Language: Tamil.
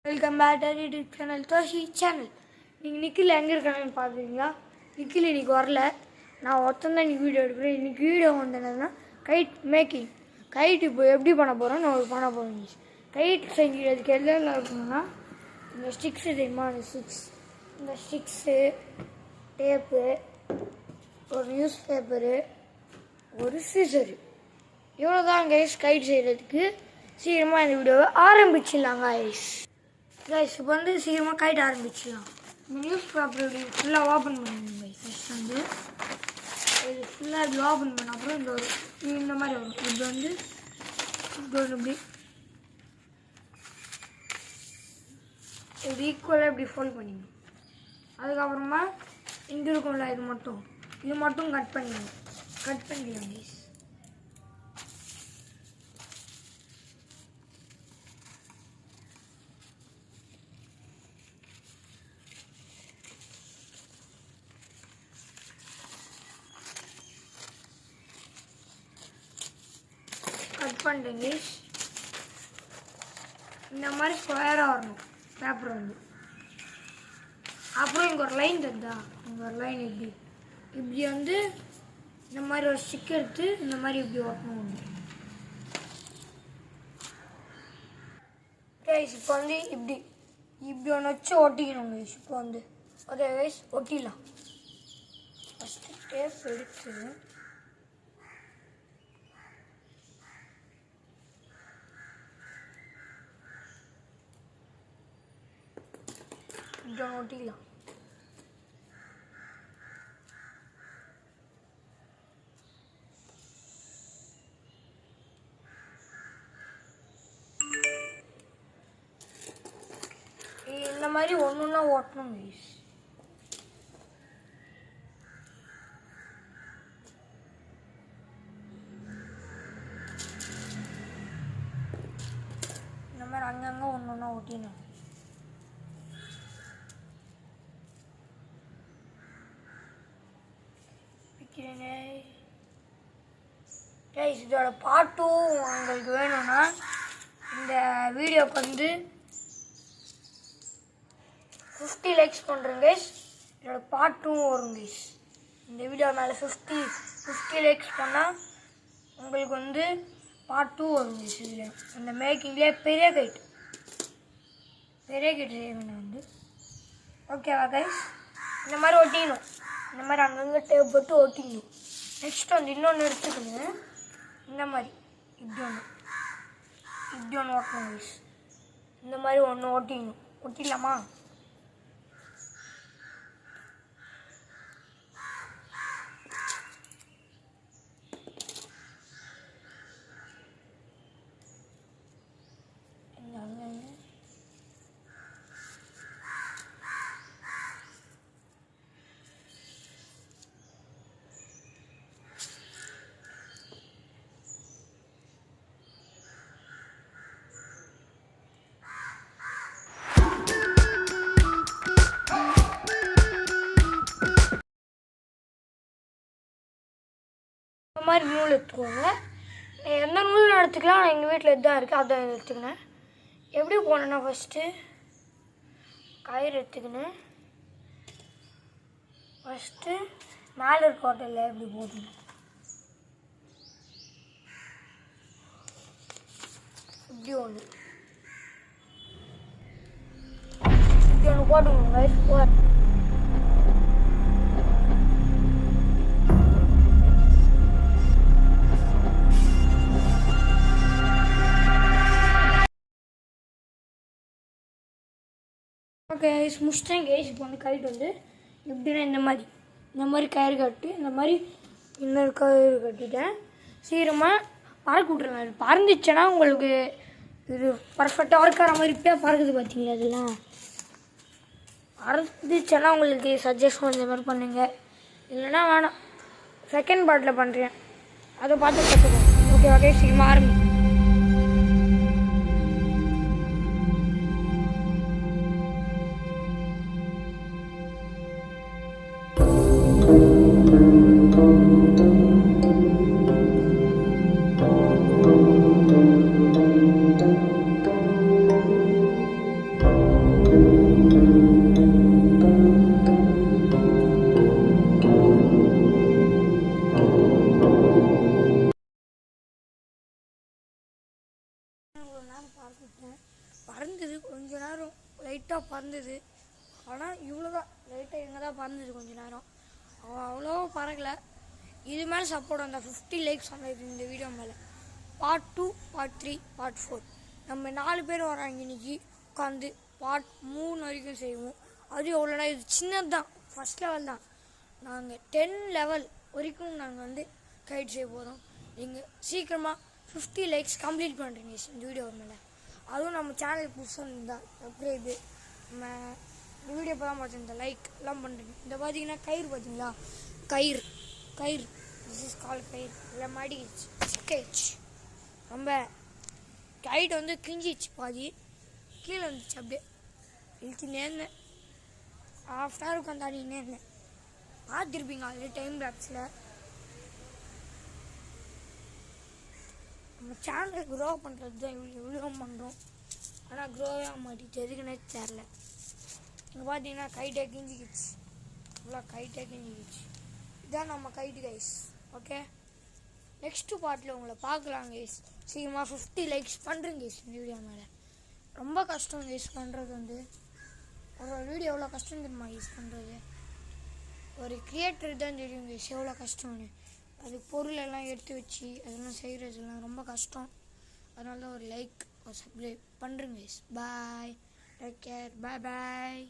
Welcome back to YouTube channel Doshi channel. நீங்கள் நிக்கில் எங்கே இருக்கானு பார்க்குறீங்களா? நிக்கில் இன்றைக்கி வரல, நான் ஒருத்தன் தான் இன்றைக்கி வீடியோ எடுக்கிறேன். இன்றைக்கி வீடியோ வந்து என்னன்னா கைட் மேக்கிங். கைட் இப்போ எப்படி பண்ண போகிறோம் நான் பண்ண போகிறேன். கைட் செஞ்சுக்கிறதுக்கு எல்லாம் இருக்கணும்னா இந்த ஸ்டிக்ஸு தெரியுமா, இந்த ஸ்டிக்ஸு, டேப்பு, ஒரு நியூஸ் பேப்பரு, ஒரு சீசரு, இவ்வளோ தான் கைஸ் கைட் செய்கிறதுக்கு. சீக்கிரமாக இந்த வீடியோவை ஆரம்பிச்சிடலாம் கைஸ். இப்போ வந்து சீக்கிரமாக கைட் ஆரம்பிச்சிடலாம். இந்த நியூஸ் பேப்பர் இப்படி ஃபுல்லாக ஓப்பன் பண்ணிடணும் கைஸ். ஃபஸ்ட் வந்து இது ஃபுல்லாக இப்படி ஓப்பன் பண்ண அப்புறம் இந்த மாதிரி வரும். இது வந்து இப்படி ஈக்குவலாக இப்படி ஃபோல்ட் பண்ணிடணும். அதுக்கப்புறமா இங்கே இருக்கும்ல இது மட்டும் கட் பண்ணிடணும். கட் பண்ணிடலாம் கைஸ். கட் பண்ணிட்டேங்க. இந்த மாதிரி ஸ்கொயராக வரணும் பேப்பர் வந்து. அப்புறம் இங்கே ஒரு லைன் தந்தா, இங்கே ஒரு லைன் இப்படி வந்து இந்த மாதிரி ஒரு ஸ்டிக் எடுத்து இந்த மாதிரி இப்படி ஒட்டணும். கைஸ் இப்போ வந்து இப்படி ஒன்று வச்சு ஒட்டிக்கணும் கைஸ். இப்போ வந்து ஓகே கைஸ் ஒட்டிடலாம். ஃபஸ்ட்டு டேப் எடுத்து இப்படி ஒட்டிக்கலாம். இந்த மாதிரி ஒன்றுன்னா ஓட்டணும் கைஸ். இந்த மாதிரி அங்கங்கே ஒன்றுன்னா ஒட்டிடணும். கைஸ் இதோட பாட்டும் உங்களுக்கு வேணும்னா இந்த வீடியோக்கு வந்து 50 லைக்ஸ் பண்ணுறேங்க கைஸ். இதோட பாட்டும் வரும் கைஸ். இந்த வீடியோ மேலே 50 லைக்ஸ் பண்ணால் உங்களுக்கு வந்து பாட்டும் வரும் கைஸ். இதில் இந்த மேக்கிங்லேயே பெரிய கைட் செய்யணும் வந்து. ஓகேவா கைஸ்? இந்த மாதிரி ஒட்டிக்கணும். இந்த மாதிரி அங்கங்கே டேப் போட்டு ஒட்டிக்கணும். நெக்ஸ்ட் வந்து இன்னொன்று எடுத்துக்கணும். இந்த மாதிரி இப்படி ஒன்று ஓட்டணும் கைஸ். இந்த மாதிரி ஒன்று ஒட்டிடலாமா? இந்த மாதிரி நூல் எடுத்துக்கோங்க. எந்த நூல் எடுத்துக்கலாம், நான் எங்கள் வீட்டில் இதுதான் இருக்குது, அதான் எடுத்துக்கினேன். எப்படி போனேன்னா ஃபஸ்ட்டு கயிறு எடுத்துக்கினேன். ஃபஸ்ட்டு மேலே இருக்க ஹோட்டலில் எப்படி போடணும், இப்படி ஒன்று போட்டுக்கணும் கயிறு. ஓகே கைஸ் முடிச்சிட்டேன் கைஸ். இப்போ வந்து கைட் வந்து எப்படின்னா இந்த மாதிரி கயிறு கட்டு, இந்த மாதிரி இன்னொரு கயிறு கட்டிட்டேன். சீக்கிரமாக பறக்க விட்ருவேன். அது பறந்துச்சுன்னா உங்களுக்கு இது பர்ஃபெக்டாக இருக்கிற மாதிரி பறக்குது பார்த்தீங்களா? அதெல்லாம் பறந்துச்சுன்னா உங்களுக்கு சஜஷன் இந்த மாதிரி பண்ணுங்க. இல்லைன்னா வேணாம், செகண்ட் பார்ட்டில் பண்ணுறேன், அதை பார்த்து கற்றுக்கோங்க. ஓகே ஓகே சீக்கிரமாக ஆரம்பி. இவ்வளோ நேரம் பறந்துட்டேன். பறந்தது கொஞ்ச நேரம் லைட்டாக பறந்தது. ஆனால் இவ்வளோதான் லைட்டாக எங்கே தான் பறந்தது கொஞ்ச நேரம். அவ்வளோ பறக்கலை. இது மேலே சப்போர்ட் அந்த 50 லைக்ஸ் வந்தது இந்த வீடியோ மேலே. பார்ட் 2, பார்ட் 3, பார்ட் 4 நம்ம 4 பேர் வராங்க இன்றைக்கி. உட்காந்து பார்ட் 3 வரைக்கும் செய்வோம். அது எவ்வளோனா இது சின்னது தான், ஃபஸ்ட் லெவல் தான். நாங்கள் 10 லெவல் வரைக்கும் நாங்கள் வந்து கைட் செய்ய போகிறோம். நீங்கள் சீக்கிரமாக 50 லைக்ஸ் கம்ப்ளீட் பண்ணுறீங்க இந்த வீடியோ மேலே. அதுவும் நம்ம சேனல் புதுசாக இருந்தால் சப்ஸ்கிரைபு, நம்ம இந்த வீடியோ இப்போ தான் பார்த்துருந்தேன், லைக் எல்லாம் பண்ணுறீங்க. இந்த பார்த்தீங்கன்னா கயிறு பார்த்தீங்களா, கயிறு திஸ் இஸ் கால் கயிறு. இல்லை மாடிச்சு சிக்கிச்சு. ரொம்ப கைட் வந்து கிஞ்சிச்சு, பாதி கீழே வந்துச்சு. அப்படியே இழுத்து நேர்ந்தேன். ½ hour உட்காந்தாடி நேர்ந்தேன். பார்த்துருப்பீங்க ஆல்ரெடி டைம் லேப்ஸில். நம்ம சேனலை க்ரோ பண்ணுறது தான் இவ்வளோ பண்ணுறோம். ஆனால் க்ரோவே ஆக மாட்டேங்குது, எதுக்குன்னே தெரில. இங்கே பார்த்தீங்கன்னா கைட்டே கிஞ்சிக்கிச்சு. இவ்வளோ கைட்டே கிஞ்சிக்கிச்சு. இதுதான் நம்ம கைட்டு கைஸ். ஓகே, நெக்ஸ்ட்டு பார்ட்டில் உங்களை பார்க்கலாம் கைஸ். சீக்கிரமாக 50 லைக்ஸ் பண்ணுறேங்க கைஸ் இந்த வீடியோ மேலே. ரொம்ப கஷ்டம் கைஸ் பண்ணுறது வந்து. ஒரு வீடியோ எவ்வளோ கஷ்டம் தெரியுமா யூஸ் பண்ணுறது. ஒரு கிரியேட்டர் தான் தெரியும் கைஸ் எவ்வளோ கஷ்டம்னு. அது பொருளெல்லாம் எடுத்து வச்சு அதெல்லாம் செய்கிறதுலாம் ரொம்ப கஷ்டம். அதனால தான் ஒரு லைக் ஒரு சப்ஸ்கிரைப் பண்ணுறேங்க கைஸ். பாய், டேக் கேர், பாய்.